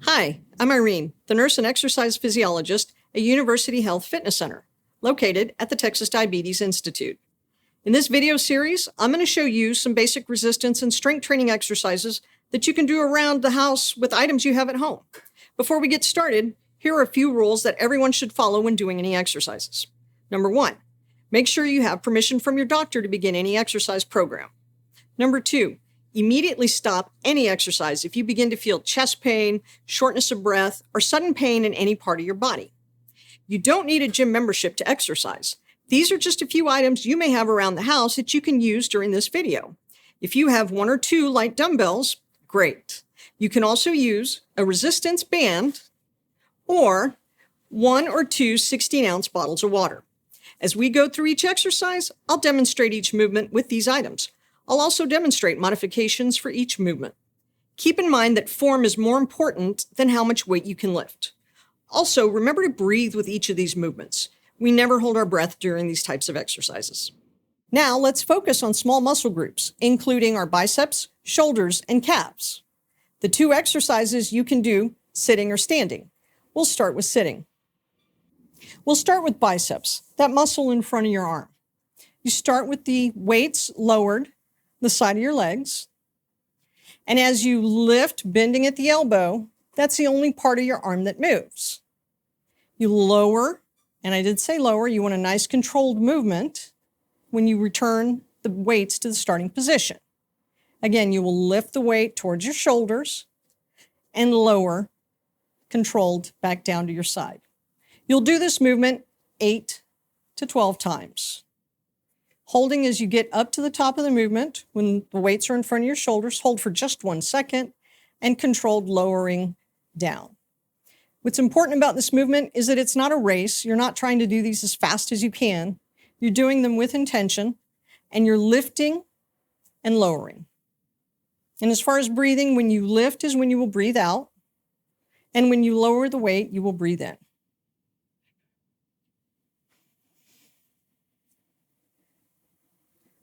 Hi, I'm Irene, the nurse and exercise physiologist at University Health Fitness Center, located at the Texas Diabetes Institute. In this video series, I'm going to show you some basic resistance and strength training exercises that you can do around the house with items you have at home. Before we get started, here are a few rules that everyone should follow when doing any exercises. Number 1, make sure you have permission from your doctor to begin any exercise program. Number 2, immediately stop any exercise if you begin to feel chest pain, shortness of breath, or sudden pain in any part of your body. You don't need a gym membership to exercise. These are just a few items you may have around the house that you can use during this video. If you have 1 or 2 light dumbbells, great. You can also use a resistance band or 1 or 2 16-ounce bottles of water. As we go through each exercise, I'll demonstrate each movement with these items. I'll also demonstrate modifications for each movement. Keep in mind that form is more important than how much weight you can lift. Also, remember to breathe with each of these movements. We never hold our breath during these types of exercises. Now, let's focus on small muscle groups, including our biceps, shoulders, and calves. The 2 exercises you can do sitting or standing. We'll start with sitting. We'll start with biceps, that muscle in front of your arm. You start with the weights lowered, the side of your legs. And as you lift, bending at the elbow, that's the only part of your arm that moves. You lower, and I did say lower, you want a nice controlled movement when you return the weights to the starting position. Again, you will lift the weight towards your shoulders and lower, controlled back down to your side. You'll do this movement 8 to 12 times. Holding as you get up to the top of the movement, when the weights are in front of your shoulders, hold for just 1 second, and controlled lowering down. What's important about this movement is that it's not a race. You're not trying to do these as fast as you can. You're doing them with intention, and you're lifting and lowering. And as far as breathing, when you lift is when you will breathe out, and when you lower the weight, you will breathe in.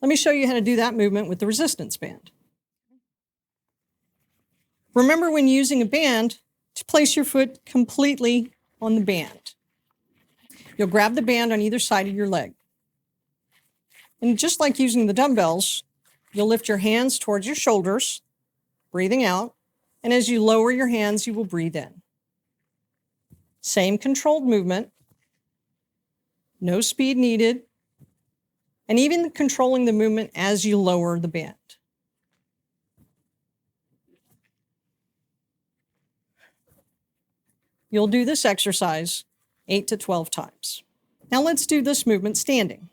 Let me show you how to do that movement with the resistance band. Remember, when using a band, to place your foot completely on the band. You'll grab the band on either side of your leg. And just like using the dumbbells, you'll lift your hands towards your shoulders, breathing out, and as you lower your hands, you will breathe in. Same controlled movement, no speed needed, and even controlling the movement as you lower the band. You'll do this exercise 8 to 12 times. Now let's do this movement standing.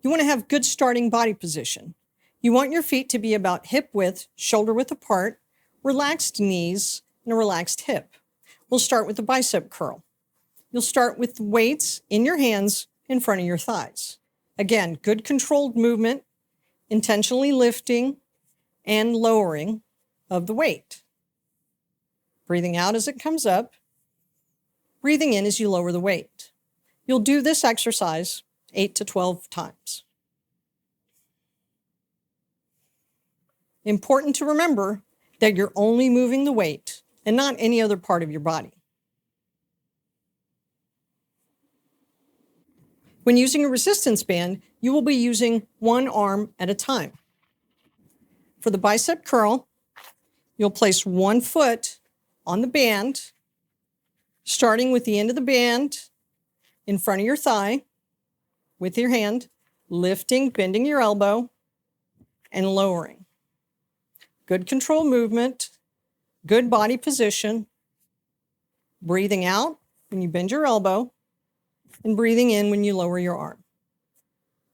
You want to have good starting body position. You want your feet to be about hip width, shoulder width apart, relaxed knees, and a relaxed hip. We'll start with the bicep curl. You'll start with weights in your hands in front of your thighs. Again, good controlled movement, intentionally lifting and lowering of the weight. Breathing out as it comes up, breathing in as you lower the weight. You'll do this exercise 8 to 12 times. Important to remember that you're only moving the weight and not any other part of your body. When using a resistance band, you will be using 1 arm at a time. For the bicep curl, you'll place 1 foot on the band, starting with the end of the band in front of your thigh with your hand, lifting, bending your elbow, and lowering. Good control movement, good body position, breathing out when you bend your elbow, and breathing in when you lower your arm.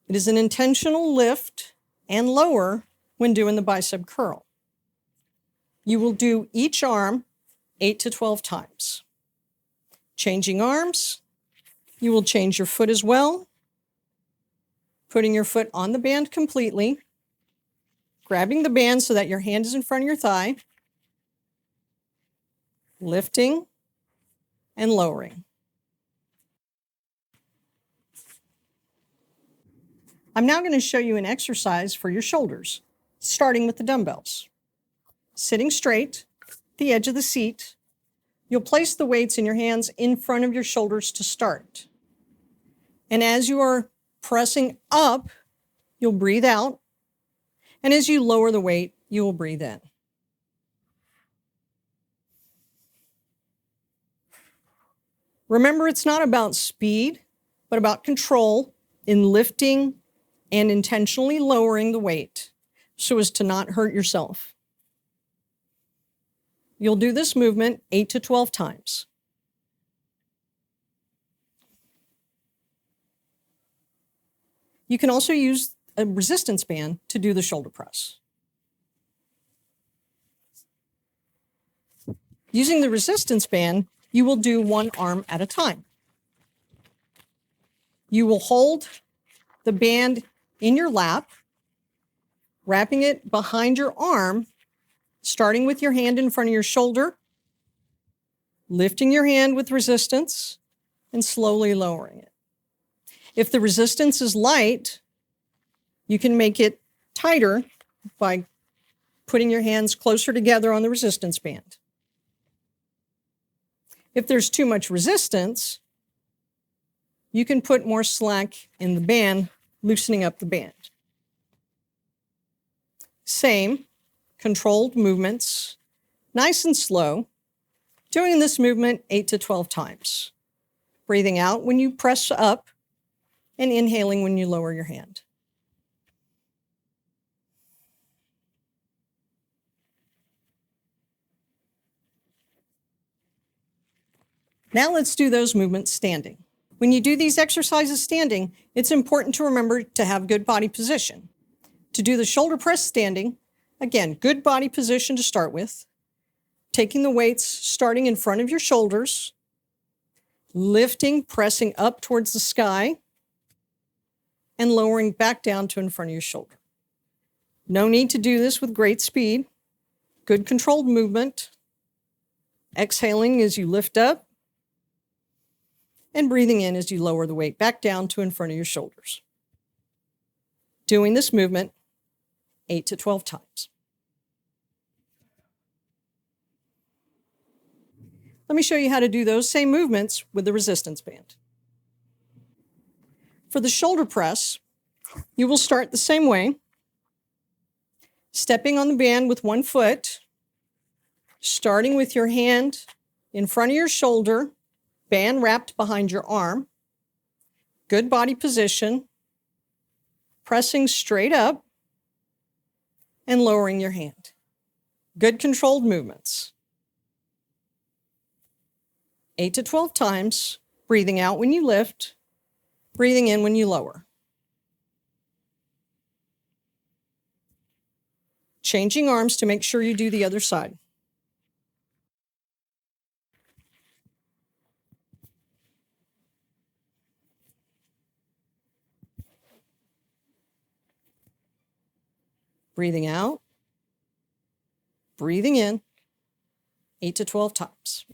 It is an intentional lift and lower when doing the bicep curl. You will do each arm 8 to 12 times. Changing arms, you will change your foot as well, putting your foot on the band completely, grabbing the band so that your hand is in front of your thigh, lifting and lowering. I'm now going to show you an exercise for your shoulders, starting with the dumbbells. Sitting straight, the edge of the seat, You'll place the weights in your hands in front of your shoulders to start. And as you are pressing up, you'll breathe out. And as you lower the weight, you will breathe in. Remember, it's not about speed, but about control in lifting and intentionally lowering the weight so as to not hurt yourself. You'll do this movement 8 to 12 times. You can also use a resistance band to do the shoulder press. Using the resistance band, you will do one arm at a time. You will hold the band in your lap, wrapping it behind your arm, starting with your hand in front of your shoulder, lifting your hand with resistance, and slowly lowering it. If the resistance is light, you can make it tighter by putting your hands closer together on the resistance band. If there's too much resistance, you can put more slack in the band, loosening up the band. Same, controlled movements, nice and slow, doing this movement 8 to 12 times. Breathing out when you press up and inhaling when you lower your hand. Now let's do those movements standing. When you do these exercises standing, it's important to remember to have good body position. To do the shoulder press standing, again, good body position to start with, taking the weights starting in front of your shoulders, lifting, pressing up towards the sky, and lowering back down to in front of your shoulder. No need to do this with great speed. Good controlled movement. Exhaling as you lift up, and breathing in as you lower the weight back down to in front of your shoulders. Doing this movement 8 to 12 times. Let me show you how to do those same movements with the resistance band. For the shoulder press, you will start the same way, stepping on the band with one foot, starting with your hand in front of your shoulder, band wrapped behind your arm, good body position, pressing straight up, and lowering your hand. Good controlled movements. 8 to 12 times, breathing out when you lift, breathing in when you lower. Changing arms to make sure you do the other side. Breathing out, breathing in, 8 to 12 times.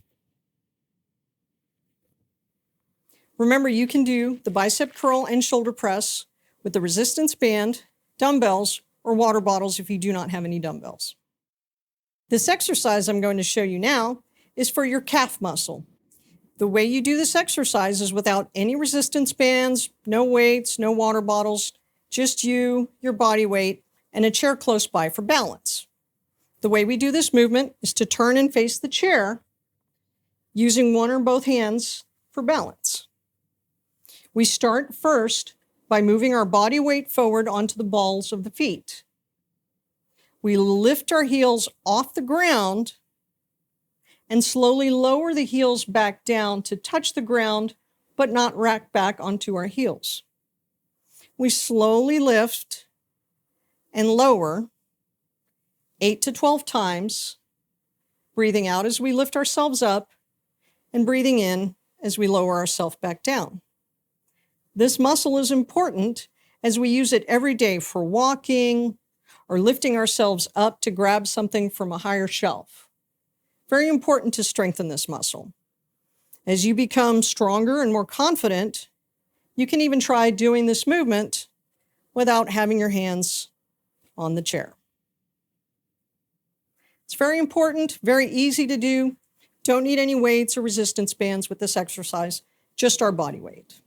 Remember, you can do the bicep curl and shoulder press with the resistance band, dumbbells, or water bottles if you do not have any dumbbells. This exercise I'm going to show you now is for your calf muscle. The way you do this exercise is without any resistance bands, no weights, no water bottles, just you, your body weight, and a chair close by for balance. The way we do this movement is to turn and face the chair using one or both hands for balance. We start first by moving our body weight forward onto the balls of the feet. We lift our heels off the ground and slowly lower the heels back down to touch the ground, but not rack back onto our heels. We slowly lift and lower 8 to 12 times, breathing out as we lift ourselves up and breathing in as we lower ourselves back down. This muscle is important as we use it every day for walking or lifting ourselves up to grab something from a higher shelf. Very important to strengthen this muscle. As you become stronger and more confident, you can even try doing this movement without having your hands on the chair. It's very important, very easy to do. Don't need any weights or resistance bands with this exercise, just our body weight.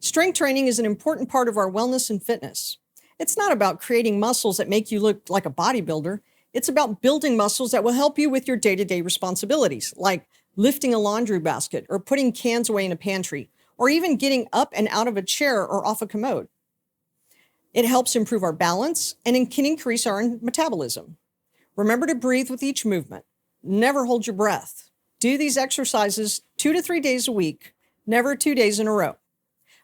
Strength training is an important part of our wellness and fitness. It's not about creating muscles that make you look like a bodybuilder. It's about building muscles that will help you with your day-to-day responsibilities, like lifting a laundry basket or putting cans away in a pantry, or even getting up and out of a chair or off a commode. It helps improve our balance and it can increase our metabolism. Remember to breathe with each movement. Never hold your breath. Do these exercises 2 to 3 days a week, never 2 days in a row.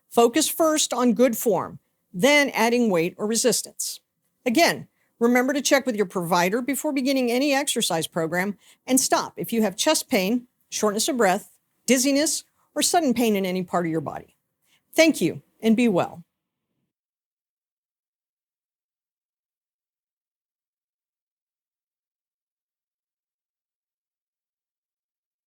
Focus first on good form, then adding weight or resistance. Again, remember to check with your provider before beginning any exercise program and stop if you have chest pain, shortness of breath, dizziness, or sudden pain in any part of your body. Thank you and be well.